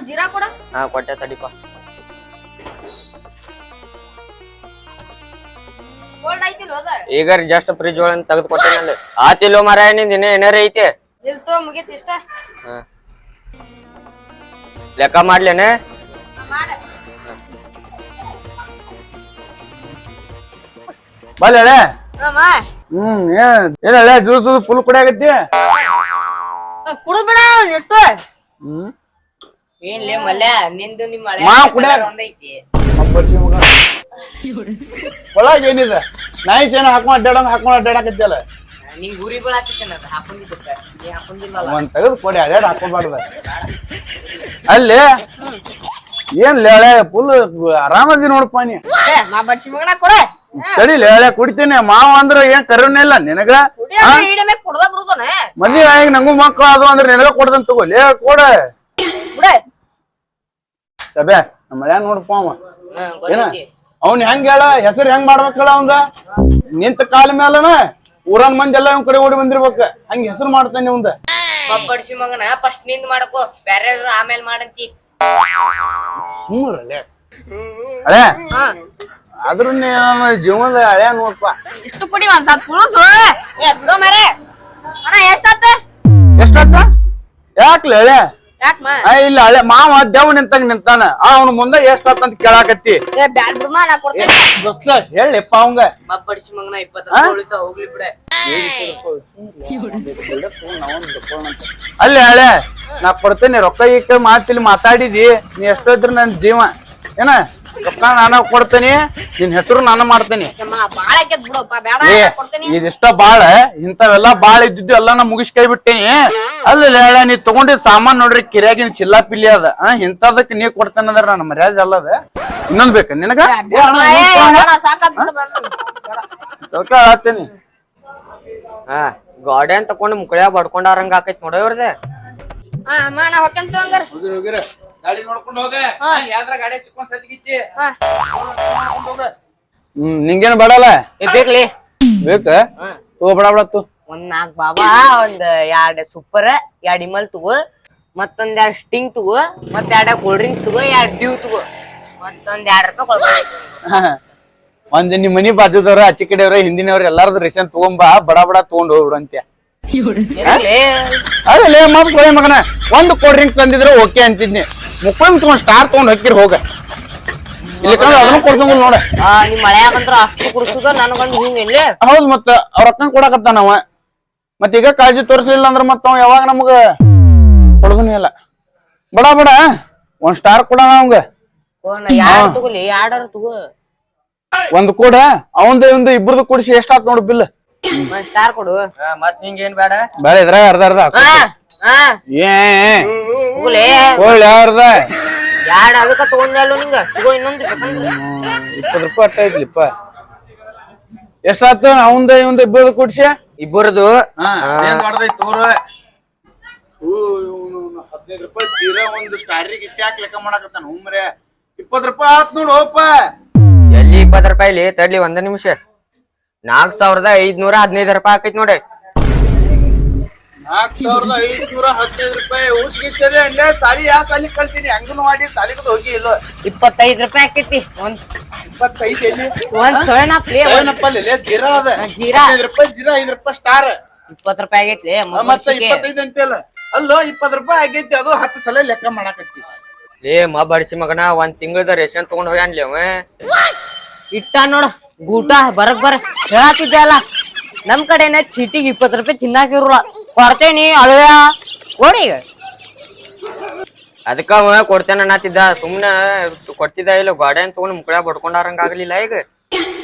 ಜೀರಾ ಕೊಡ. ಹಾ ಕೊಟ್ಟೆ ತಡಿಕೋ. ಕೋಲ್ಡ್ ಐತಿಲ್ ಹೋದ. ಈಗ ಜಸ್ಟ್ ಫ್ರಿಜ್ ಒಳಗೆ ತೆಗೆದು ಕೊಟ್ಟೆನಲ್ಲಿ. ಆತಿಲ್ಲೋ ಮಾರಾಯ ನಿಂದ ಇನ್ನ ಏನಾರ ಐತೆ? ಇಲ್ತೋ ಮುಗೀತ್ ಇಷ್ಟ. ಹಾ ಲೆಕ್ಕ ಮಾಡ್ಲೇನೆ? ಮಾಡ. ಬಲ್ಲೆ ಅಮ್ಮ ಜ್ಯೂಸ್ ಫುಲ್ ಕುಡಿಯಾಗತ್ತಿ. ಕುಡಿದ್ ಬಿಡ ನೆಟ್ಟು. ಏನ್ಲೇ ಮಲ್ಯ ನಿಂದು ನಿಮ್ಮ ಹಳೆ ಮಾವ್ ಕುಡಿಯಾಗ ಒಂದೈತಿ. ಒಳಗ ಏನಿದೆ ನಾಯಿ ಚೇನ ಹಾಕೊಂಡ್ ಅಡ್ಡಾಡಕತ್ತಿಯಲ್ಲ. ನಿಂಗ್ ಗುರಿ ಬೀಳಾತಿತ್ತೇನ ಹಾಕೊಂಡಿದ್ದಕ್ಕ ನೀ ಹಾಕೊಂಡಿಲ್ಲಲ್ಲ. ಒಂದ್ ತೆಗೆದು ಕೊಡಿ ಅಡ್ಡಾಡ ಹಾಕೊಬಾರ್ದ. ಅಲ್ಲಿ ಏನ್ ಲೇಳೆ ಫುಲ್ ಆರಾಮದಿ ನೋಡಪ್ಪ ನೀ. ಮಾ ಬಡ್ಸಿ ಮಗನ ಕೊಡ. ಸರಿ ಲೇಳೆ ಕುಡಿತೀನಿ. ಮಾವ ಅಂದ್ರ ಏನ್ ಕರೋನೇ ಇಲ್ಲ ನಿನಗ. ಕುಡ್ದ ಬಿಡುದನ ಮದ್ವಿ ಆಗಿ ನಂಗೂ ಮಕ್ಕಳು ಅದು ಅಂದ್ರೆ ನಿನಗ ಕೊಡ್ದಂತ ತಗೋ ಲೇ ಕೊಡ ಬಿಡ. ಸಬೆ ನಮ್ಮ ಮಳ್ಯಾನ ನೋಡಪ್ಪ ಅವ ಏನ ಅವ್ನ ಹೆಂಗ ಹೇಳ ಹೆಸರು ಹೆಂಗ್ ಮಾಡ್ಬೇಕಲ್ಲ ಅವಂದ. ನಿಂತ ಕಾಲ ಮೇಲನ ಊರನ್ ಮಂದಿ ಎಲ್ಲ ಇವ್ ಕಡೆ ಓಡಿ ಬಂದಿರ್ಬೇಕ. ಹಂಗ ಹೆಸರು ಮಾಡ್ತಾನೆ ಅವಂದ. ಬಡ್ಸಿ ಮಗನ ಫಸ್ಟ್ ನಿಂದ ಮಾಡಕೋ ಬ್ಯಾರೆ ಆಮೇಲೆ ಮಾಡಂತಿ. ಸುಮ್ಮನೆ ಅಳೆ ಆದ್ರೂ ಜೀವನದ ಹಳೆ ನೋಡ್ಪ. ಇಷ್ಟು ಕುಡಿ ಒಂದ್ ಸ್ವಲ್ಪ ಕುಡಿಸು. ಬಿಡೋ ಮಾರೆ ಅಣ್ಣ ಎಷ್ಟಾತ? ಎಷ್ಟಾತ? ಯಾಕ್ಲೆ ಹಳೆ ಯಾಕಮ್ಮ? ಇಲ್ಲ ಹಳೆ ಮಾವ ದೇವ್ ನಿಂತಂಗ ನಿಂತಾನ. ಅವ್ನ ಮುಂದೆ ಎಷ್ಟಾತ ಅಂತ ಕೇಳಾಕತ್ತಿ. ಬ್ಯಾಡ್ ಬಿಡ್ಮ ನಾ ಕೊಡ್ತೇನೆ. ದೋಸ್ತ ಹೇಳಿಪ್ಪ ಅವಂಗ. ಬಡ್ಸಿ ಮಗನ 20 ರೂಪಾಯಿ ಉಳಿತಾ ಹೋಗ್ಲಿ ಬಿಡೆ. ಅಲ್ಲಿ ಹಳೆ ನಾ ಕೊಡ್ತೇನೆ ರೊಕ್ಕ ಈಗ ಮಾತಿಲಿ ಮಾತಾಡಿದಿ. ನೀ ಎಷ್ಟೋದ್ರ ನನ್ ಜೀವ ಏನ ರೊಕ್ಕ ನಾನ ಕೊಡ್ತೇನಿ. ನಿನ್ ಹೆಸರು ನಾನು ಮಾಡ್ತೇನಿ. ಬಾಳ ಆಕೇತ್ ಬಿಡಪ್ಪ ಬೇಡ ಕೊಡ್ತೇನಿ. ಇದಿಷ್ಟ ಬಾಳ ಇಂಥವೆಲ್ಲಾ ಬಾಳ ಇದ್ದಿದ್ದು ಎಲ್ಲಾ ನಾ ಮುಗಿಸ್ ಕೈ ಬಿಟ್ಟೇನಿ. ಅಲ್ಲಿ ಹೇಳ ನೀ ತಗೊಂಡಿದ್ ಸಾಮಾನ್ ನೋಡ್ರಿ ಕಿರಿಯಾಗಿನ ಚಿಲ್ಲಾ ಪಿಲ್ಲಿ ಅದ. ಇಂಥದಕ್ ನೀ ಕೊಡ್ತೇನಂದ್ರ ನನ್ನ ಮರ್ಯಾದೆ ಅಲ್ಲದ. ಇನ್ನೊಂದ್ ಬೇಕ ನಿನಗ? ಹೇಳ್ತೇನಿ. ಹಾ ಗಾಡಿ ಅಂತ ತಕೊಂಡು ಮುಕ್ಕಳ್ಯಾಗ ಬಡ್ಕೊಂಡಾರಂಗ ಆಕೈತಿ ನೋಡ ಇವ್ರದೆ. ಅಮ್ಮ ನಾ ಹೊಕ್ಕಂತ ಹಂಗಾರ. ಗಾಡಿ ನೋಡ್ಕೊಂಡು ಹೋಗ. ಗಾಡಿ ಸಿಕ್ಕೊಂಡ್ ಸಜ್ಜಿಗಿಚ್ಚಿ. ನಿಂಗೇನ್ ಬೇಡಲ್ಲ? ಬೇಕ್ಲಿ ಬೇಕ ತಗೋ ಬಡ ಬಡತ್ತು. ಒಂದ್ 4 ಬಾಬಾ, ಒಂದ್ 2 ಸೂಪರ್, 2 ಇಮಲ್ ತಗೋ, ಮತ್ತೊಂದ್ 2 ಸ್ಟಿಂಗ್ ತಗೋ, ಮತ್ 2 ಕೂಲ್ ಡ್ರಿಂಕ್ಸ್ ತಗೋ, 2 ಡ್ಯೂ ತಗೋ, ಮತ್ತೊಂದ್ 2 ರೂಪಾಯಿ ಕೊಡ್ಬೇಕು. ಒಂದ್ ನಿಮ್ ಮನಿ ಬಾಜುದವ್ರ ಆಚೆ ಕಡೆಯವ್ರ ಹಿಂದಿನವ್ರ ಎಲ್ಲಾರ್ದು ರೇಷನ್ ತಗೊಂಬಾ ಬಡ ಬಡ ತಗೊಂಡ್ ಹೋಗ್ಬಿಡು ಅಂತ್ಯ. ಅದೇ ಮಾಪ್ ಸೋಯ ಮಗನ ಒಂದ್ ಕೋಲ್ಡ್ ಡ್ರಿಂಕ್ಸ್ ತಂದಿದ್ರೆ ಓಕೆ ಅಂತಿದ್ನಿ. ಮುಕ್ಳು ತಗೊಂಡ್ ಸ್ಟಾರ್ ತಗೊಂಡ್ ಹಕ್ಕಿರ್ ಹೋಗ. ಇಲ್ಲಿ ಅದನ್ನು ಕೊಡ್ಸಂಗಿಲ್ಲ ನೋಡ. ನಿಮ್ ಮಳೆಯಾಗಂತ್ರ ಅಷ್ಟು ಕುಡಿಸುದ ನನಗೊಂದು ಹಿಂಗ ಇಲ್ಲಿ. ಹೌದ್ ಮತ್ತ ಅವ್ರ ಅಕ್ಕ ಕೊಡಕತ್ತಾನ ಅವ. ಮತ್ ಈಗ ಕಾಳಜಿ ತೋರ್ಸ್ಲಿಲ್ಲ ಅಂದ್ರ ಮತ್ತ ಅವ ಯಾವಾಗ ನಮಗ ಕೊಡದನೇ ಇಲ್ಲ. ಬಡ ಬಡ ಒಂದ್ ಸ್ಟಾರ್ ಕೊಡೋಣ ಅವಂಗ. ತಗೋಲಿ 2 ತಗೋ. ಒಂದ್ ಕೂಡ ಅವಂದ ಇವಂದ ಇಬ್ರದು ಕೂಡಿಸಿ ಎಷ್ಟಾತ್ ನೋಡು ಬಿಲ್. ಒಂದ್ ಸ್ಟಾರ್ ಕೊಡು. ಮತ್ ನಿಂಗ ಏನ್ ಬೇಡ? ಬೇಡ ಇದ್ರಾಗ ಅರ್ಧ ಅರ್ಧ ಅರ್ಧ 2 ಅದಕ್ಕ ತಗೊಂಡಲ್ಲ ನಿಂಗ ತಗೋ. ಇನ್ನೊಂದು ಬೇಕಂದ್ರ 20 ರೂಪಾಯಿ ಅಟ್ಟ ಐತ್ಲಿಪ್ಪ. ಎಷ್ಟಾತು ಅವಂದ ಇವಂದ ಇಬ್ಬರದು ಕೂಡಿಸಿ? ಇಬ್ಬರದು 15 ರೂಪಾಯಿ ಜೀರಾ ಒಂದು ಸ್ಟಾರಿಗೆ ಇಟ್ಟಿ ಹಾಕಿ ಲೆಕ್ಕ ಮಾಡಕತ್ತಾನ. ಹುಮ್ರೆ 20 ರೂಪಾಯಿ ಆತ್ ನೋಡು ಹೋಪ. ಎಲ್ಲಿ 20 ರೂಪಾಯಿ ತಡ್ಲಿ ಒಂದ ನಿಮಿಷ. 4515 ರೂಪಾಯಿ ಆಕೈತಿ ನೋಡಿ. 4515 ರೂಪಾಯಿ ಊಟಗಿಚ್ಚದೆ ಅಲ್ಲೇ ಸಾಲಿ ಯಾವ ಸಾಲಿ ಕಲ್ತೀನಿ ಅಂಗನವಾಡಿ ಸಾಲಿಗೆ ಹೋಗಿ ಇಲ್ಲ. 25 ರೂಪಾಯಿ ಆಕೈತಿ. 25 ಎಲ್ಲಿ ಒಂದ್ ಸೊಳ್ಳೆನಪ್ಲಿ ಜೀರಾ ಅದ. ಜೀರಾ 5 ರೂಪಾಯಿ ಜೀರಾ 5 ರೂಪಾಯಿ ಸ್ಟಾರ್ 20 ರೂಪಾಯಿ ಆಗೈತಿ. ಮತ್ತೆ 25 ಅಂತೆಲ್ಲ ಅಲ್ಲೋ 20 ರೂಪಾಯಿ ಆಗೈತಿ. ಅದು 10 ಸಲ ಲೆಕ್ಕ ಮಾಡಾಕತ್ತಿ. ಬಡಿಸಿ ಮಗನ 1 ತಿಂಗಳದ ರೇಷನ್ ತಗೊಂಡ್ ಹೋಗ್ಯಾನ್ಲಿ ಅವ. ಇಟ್ಟ ನೋಡ ಗೂಟ ಬರಕ್ ಹೇಳತ್ತಿದ್ದೆ ಅಲ್ಲ. ನಮ್ ಕಡೆನ ಚೀಟಿಗೆ 20 ರೂಪಾಯಿ ತಿನ್ನಾಕಿರಲ್ಲ. ಕೊಡ್ತೇನಿ ಅಳಯ ಕೊಡಿ. ಅದಕ್ಕ ಅವ ಕೊಡ್ತೇನೆ ಅನ್ನತ್ತಿದ್ದ. ಸುಮ್ನ ಕೊಡ್ತಿದ್ದ ಇಲ್ಲ. ಗಾಡಿ ಅಂತ ತಗೊಂಡ್ ಮುಕ್ಕಳ ಬಡ್ಕೊಂಡಾರಂಗ ಆಗ್ಲಿಲ್ಲ ಈಗ.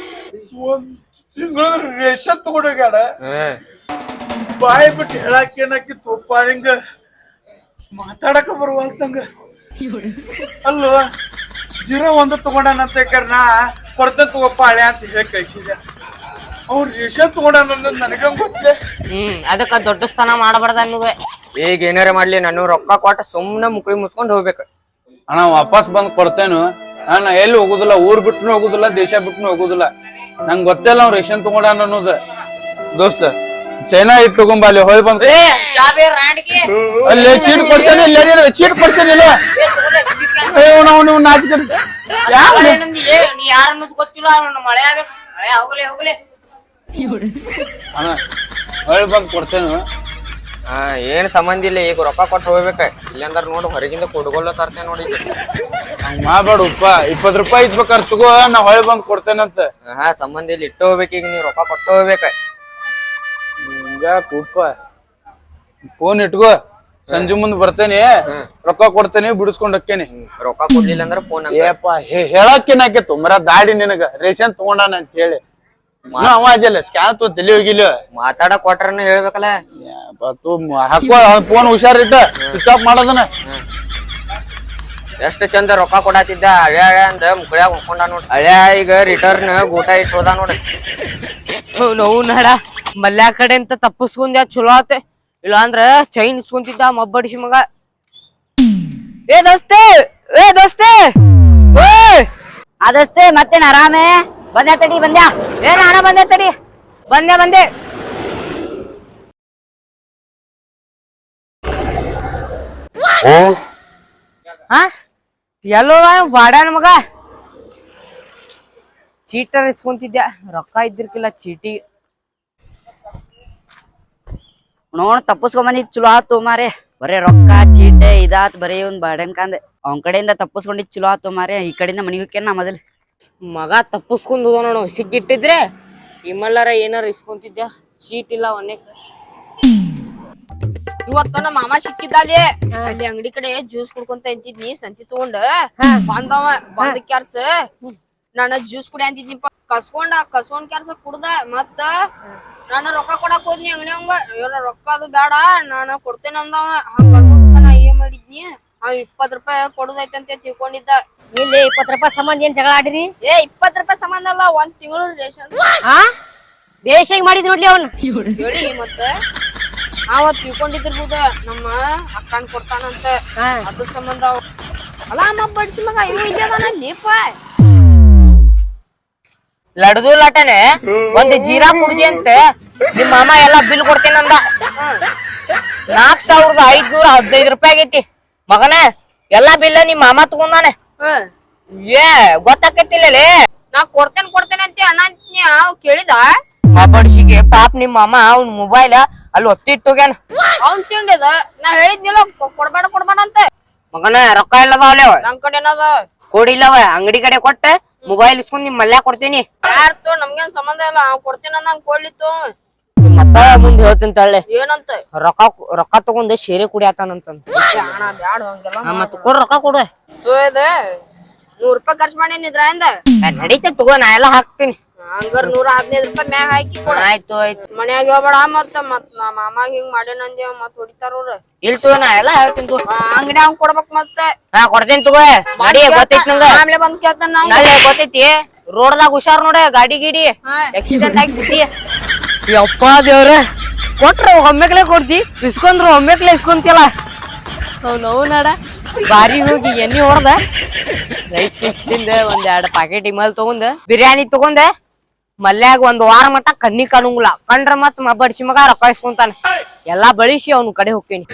ಒಂದ್ ತಿಂಗಳ ರೇಷನ್ ತಗೊಂಡೋಗ್ಯಾಡ. ಬಾಯಿ ಬಿಟ್ಟು ಹೇಳಾಕೇನಾಕಿ ತುಪ್ಪ ಹಿಂಗ ಮಾತಾಡಕ ಬರುವಲ್ತಂಗ. ಅಲ್ವ ಜೀರೋ ಒಂದು ತಗೊಂಡನಂತ ನಾ ಕೊಡ್ತ ತಗೋಪ್ಪ ಹಳೆ ಅಂತ ಹೇಳಿ ಕಳ್ಸಿದೆ. ಅವ್ರು ರೇಷನ್ ತಗೊಂಡ ನನಗ ಗೊತ್ತೇ. ಅದಕ್ಕ ದೊಡ್ಡ ಸ್ಥಾನ ಮಾಡಬಾರ್ದ ಅನ್ನೋದು. ಈಗ ಏನಾರ ಮಾಡ್ಲಿ ನಾನು ರೊಕ್ಕ ಕೊಟ್ಟ ಸುಮ್ನೆ ಮುಕ್ಳಿ ಮುಸ್ಕೊಂಡ್ ಹೋಗ್ಬೇಕು. ಅಣ್ಣ ವಾಪಸ್ ಬಂದ್ ಕೊಡ್ತೇನು. ನಾನು ಎಲ್ಲಿ ಹೋಗುದಿಲ್ಲ. ಊರ್ ಬಿಟ್ನು ಹೋಗುದಿಲ್ಲ. ದೇಶ ಬಿಟ್ನು ಹೋಗುದಿಲ್ಲ. ನಂಗೆ ಗೊತ್ತಿಲ್ಲ ಅವ್ರು ರೇಷನ್ ತಗೊಂಡ ಅನ್ನೋದು. ದೋಸ್ತ ಚೈನಾ ಇಟ್ಟು ತಗೊಂಬ ಅಲ್ಲಿ ಹೋಗಿ ಬಂದ್ರೆ ಅಲ್ಲಿ ಚೀಟ್ ಕೊಡ್ಸೇನೆ. ಇಲ್ಲ ಚೀಟ್ ಕೊಡ್ಸೇನಿಲ್ಲ. ನೀವು ನಾಚಿಕೆ ನೀ ಯಾರ ಅನ್ನೋದು ಗೊತ್ತಿಲ್ಲ ಅವ್ನು ಮಳೆ ಆಗ್ಬೇಕು ಮಳೆ ಹೋಗ್ಲಿ ಹೋಗ್ಲಿ ಅಣ್ಣ ಹೊಳ್ ಬಂದ್ ಕೊಡ್ತೇನು ಏನ್ ಸಂಬಂಧ ಇಲ್ಲ ಈಗ ರೊಕ್ಕ ಕೊಟ್ಟು ಹೋಗ್ಬೇಕ ಇಲ್ಲಂದ್ರ ನೋಡು ಹೊರಗಿಂದ ಕೊಡ್ಗೊಲ್ಲ ತರ್ತೇನೆ ನೋಡಿ ಹಂಗ ಮಾಡ್ಬೇಡ ಉಪ್ಪ 20 ರೂಪಾಯಿ ಇದ್ಬೇಕಾರ್ ತಗೋ ನಾ ಹೊಳ್ ಬಂದ್ ಕೊಡ್ತೇನಂತ ಹಾ ಸಂಬಂಧ ಇಲ್ಲ ಇಟ್ಟು ಹೋಗ್ಬೇಕು ಈಗ ನೀವ್ ರೊಕ್ಕ ಕೊಟ್ಟು ಹೋಗ್ಬೇಕ ಹಿಂಗ್ಯಾಕ ಉಪ್ಪ ಫೋನ್ ಇಟ್ಕೋ ಸಂಜೆ ಮುಂದ್ ಬರ್ತೇನೆ ರೊಕ್ಕ ಕೊಡ್ತೇನೆ ಬಿಡಿಸ್ಕೊಂಡ್ ಹೋಕ್ಕೇನಿ ರೊಕ್ಕ ಕೊಡ್ಲಿಲ್ಲ ಅಂದ್ರ ಫೋನ್ ಏಪ್ಪ ಹೇಳಕ್ಕೇನಾಕಿತ್ತು ಮರ ದಾಡಿ ನಿನಗ ರೇಷನ್ ತಗೊಂಡಾನ ಅಂತ ಹೇಳಿ ಅವ ಅದಿಲ್ಲ ಸ್ಕ್ಯಾನ್ ತೋ ತಲೆ ಹೋಗಿಲ್ಲ ಮಾತಾಡಕ್ ಕೊಟ್ರನ್ನ ಹೇಳ್ಬೇಕಲ್ಲ ಹಾಕೋ ಫೋನ್ ಹುಷಾರಿಟ್ಟ ಸ್ವಿಚ್ ಆಫ್ ಮಾಡೋದನ್ನ ಎಷ್ಟು ಚಂದ ರೊಕ್ಕ ಕೊಡಾತಿದ್ದ ಹಳ್ಯಾ ಅಂದ ಮುಕ್ಳ್ಯಾಗ ಹೊಕ್ಕೊಂಡ ನೋಡ್ ಹಳ್ಯಾ ಈಗ ರಿಟರ್ನ್ ಊಟ ಇಟ್ಟು ಹೋದ ನೋಡ್ರಿ ನೋವು ನಡ ಮಲ್ಯಾ ಕಡೆ ಅಂತ ತಪ್ಪಿಸ್ಕೊಂಡ್ಯಾ ಚಲೋ ಆತ ಇಲ್ಲ ಅಂದ್ರ ಚೈನ್ ಇಸ್ಕೊಂತಿದ್ದ ಮಬ್ಬಡಿಸಿ ಮಗ ಏ ದೋಸ್ತೆ ಅದಷ್ಟೇ ಮತ್ತೇನ ಆರಾಮೇ ಬಂದ್ಯಾ ತಡಿ ಬಂದ್ಯಾ ಏ ನಾನ ಬಂದೆ ತಡಿ ಬಂದೆ ಹಾ ಎಲ್ಲೋ ಬಾಡ್ಯಾನ ಮಗ ಚೀಟರ್ ಇಸ್ಕೊಂತಿದ್ಯಾ ರೊಕ್ಕ ಇದ್ದಿರ್ಕಿಲ್ಲ ಚೀಟಿ ನೋಡ್ ತಪ್ಪಸ್ಕೊಂಡ್ ಬಂದಿದ್ ಚಲೋ ಆತು ಮಾರೆ ಬರೇ ರೊಕ್ಕ ಚೀಟೆ ಇದಾತ್ ಬರೀ ಒಂದ್ ಬಾಡನ್ ಕಾಂದೆ ಅವನ್ ಕಡೆಯಿಂದ ತಪ್ಪಸ್ಕೊಂಡಿದ್ ಚಲೋ ಆತು ಮಾರೆ ಈ ಕಡೆಯಿಂದ ಮನಿಗೆ ಹೋಗ್ಯಾನ ನಾ ಮೊದಲ್ ಮಗ ತಪ್ಪಸ್ಕೊಂಡ್ ಹೋದ ನೋಡು ಸಿಕ್ಕಿಟ್ಟಿದ್ರೆ ಇಮ್ಮಲ್ಲಾರ ಏನಾರ ಇಸ್ಕೊಂತಿದ್ಯಾ ಚೀಟ್ ಇಲ್ಲ ಒನ್ನೆ ಇವತ್ತು ನಮ್ಮ ಮಾಮ ಸಿಕ್ಕಿದ್ದಲ್ಲಿ ಅಲ್ಲಿ ಅಂಗಡಿ ಕಡೆ ಜ್ಯೂಸ್ ಕುಡ್ಕೊಂತ ಅಂತಿದ್ನಿ ಸಂತಿ ತಗೊಂಡ ಬಂದವ ಬಂದ ಕ್ಯಾರ್ಸ ನಾನು ಜ್ಯೂಸ್ ಕುಡಿ ಅಂತಿದ್ನಿಪ್ಪ ಕಸ್ಕೊಂಡ್ ಕ್ಯಾರ್ಸ ಕುಡ್ದ ಮತ್ತ ನಾನು ರೊಕ್ಕ ಕೊಡಕ್ ಹೋದ್ನಿ ಅಂಗಡಿ ಅವಂಗ ಇವ್ರ ರೊಕ್ಕ ಅದು ಬೇಡ ನಾನು ಕೊಡ್ತೇನೆ ಅಂದವ ಹಂಗ ನಾ ಏನ್ ಮಾಡಿದ್ನಿ ಅವ್ 20 ರೂಪಾಯಿ ಕೊಡುದೈತಂತ ತಿಳ್ಕೊಂಡಿದ್ದ ಇಲ್ಲಿ 20 ರೂಪಾಯಿ ಸಂಬಂಧ ಏನ್ ಜಗಳ ಆಡಿರಿ 20 ರೂಪಾಯಿ ಸಂಬಂಧ ಅಲ್ಲ 1 ತಿಂಗಳು ರೇಷನ್ ದೇಶ ಮಾಡಿದ್ ನೋಡ್ಲಿ ಅವ್ನ ಹೇಳಿ ಮತ್ತೆ ಅವತ್ ತಿಳ್ಕೊಂಡಿದ್ದಿರ್ಬೋದ ನಮ್ಮ ಅಕ್ಕನ್ ಕೊಡ್ತಾನಂತ ಅದ್ರ ಸಂಬಂಧ ಅಲ್ಲ ಅಮ್ಮ ಬಡ್ಸಿ ಮಗ ಇವ್ ಇಲ್ಲದಾನಲ್ಲಿಪ್ಪ ಲಡ್ದು ಲಟನೆ ಒಂದ್ ಜೀರಾ ಕುಡ್ದಿ ಅಂತ ನಿಮ್ ಮಾಮ ಎಲ್ಲಾ ಬಿಲ್ ಕೊಡ್ತೇನಂದ 4515 ರೂಪಾಯಿ ಆಗೈತಿ ಮಗನ ಎಲ್ಲಾ ಬಿಲ್ ನಿಮ್ ಮಾಮ ತಗೊಂಡಾನೆ ಏ ಗೊತ್ತಾಕೈತಿಲ್ಲೇ ನಾ ಕೊಡ್ತೇನೆ ಅಂತ ಅಣ್ಣ ಅಂತೀನಿ ಅವ್ ಕೇಳಿದ ಬಡ್ಸಿಗೆ ಪಾಪ ನಿಮ್ ಮಾಮ ಅವ್ನ ಮೊಬೈಲ್ ಅಲ್ಲಿ ಒತ್ತಿಟ್ಟು ಹೋಗ್ಯಾನ ಅವ್ನ್ ತಿಂಡಿದ ನಾ ಹೇಳಿದ್ನಿಲ್ಲ ಕೊಡ್ಬೇಡ ಅಂತ ಮಗನ ರೊಕ್ಕ ಇಲ್ಲದಾವಲೆ ನಮ್ ಕಡೆ ಏನದ ಕೊಡಿಲ್ಲವ ಅಂಗಡಿ ಕಡೆ ಕೊಟ್ಟ ಮೊಬೈಲ್ ಇಸ್ಕೊಂಡ್ ನಿಮ್ ಮಲ್ಯ ಕೊಡ್ತೀನಿ ಯಾರ್ತು ನಮ್ಗೇನ್ ಸಂಬಂಧ ಇಲ್ಲ ಅವ್ ಕೊಡ್ತೇನ ನಂಗ್ ಕೊಡ್ಲಿತ್ತು ಮತ್ತ ಮುಂದ್ ಹೇಳ್ತೀನಿ ತಳ್ಳೆ ಏನಂತ ರೊಕ್ಕ ತಗೊಂಡ್ ಶೇರೆ ಕುಡಿಯಾತಾನಂತ ಅಣ್ಣ ಬ್ಯಾಡ ಹಂಗೆಲ್ಲ ಮತ್ತ ಕೊಡ್ ರೊಕ್ಕ ಕೊಡು ಇದೆ 100 ರೂಪಾಯಿ ಖರ್ಚು ಮಾಡೇನಿ ಇದ್ರಿಂದ ನಡೀತ ತಗೋ ನಾ ಎಲ್ಲಾ ಹಾಕ್ತೀನಿ ಹಂಗಾರ 115 ರೂಪಾಯಿ ಮ್ಯಾಗ ಹಾಕಿ ಕೊಡ ಆಯ್ತು ಮನ್ಯಾಗ ಹೇಳ್ಬೇಡ ಮತ್ತ ನಾ ಮಾಮಾಗ ಹಿಂಗ್ ಮಾಡೇನಂದೇವ ಮತ್ ಹೊಡಿತಾರ ಅವ್ರ ಇಲ್ ತಗೋ ನಾ ಎಲ್ಲಾ ಹೇಳ್ತೀನಿ ತಗೋ ಅಂಗಡಿ ಅವ್ನ್ ಕೊಡ್ಬೇಕ್ ಮತ್ತೆ ಹಾ ಕೊಡ್ತೇನೆ ತಗೋ ನಡಿ ಗೊತ್ತೈತಿ ನಂಗ ಆಮೇಲೆ ಬಂದ್ ಕೇಳ್ತಾನ ನಾವ್ ನಾಳೆ ಗೊತ್ತೈತಿ ರೋಡ್ದಾಗ ಹುಷಾರ್ ನೋಡ ಗಾಡಿ ಗಿಡಿ ಆಕ್ಸಿಡೆಂಟ್ ಆಗಿ ಬಿಟ್ಟಿ ಯಪ್ಪ ದೇವ್ರ ಕೊಟ್ರ ಒಮ್ಮೆಕ್ಲೆ ಕೊಡ್ತಿ ಇಸ್ಕೊಂಡ್ರು ಒಮ್ಮೆಕ್ಲೆ ಇಸ್ಕೊಂತಿಯಲ್ಲ ನಾವು ನಾಡ ಬಾರಿ ಹೋಗಿ ಎಣ್ಣೆ ಹೊಡ್ದ ರೈಸ್ ಕಿಸ್ ತಿಂದೆ 2 ಪ್ಯಾಕೆಟ್ ಇಮಲ್ ತಗೊಂಡ ಬಿರಿಯಾನಿ ತಗೊಂಡ ಮಲ್ಯಾಗ 1 ವಾರ ಮಟ್ಟ ಕಣ್ಣಿ ಕಾಣಂಗಿಲ್ಲ ಕಂಡ್ರ ಮತ್ ಬಡ್ಸಿ ಮಗ ರೊಕ್ಕ ಇಸ್ಕೊಂತಾನ ಎಲ್ಲಾ ಬಳಿಸಿ ಅವ್ನ ಕಡೆ ಹೋಗ್ತೇನಿ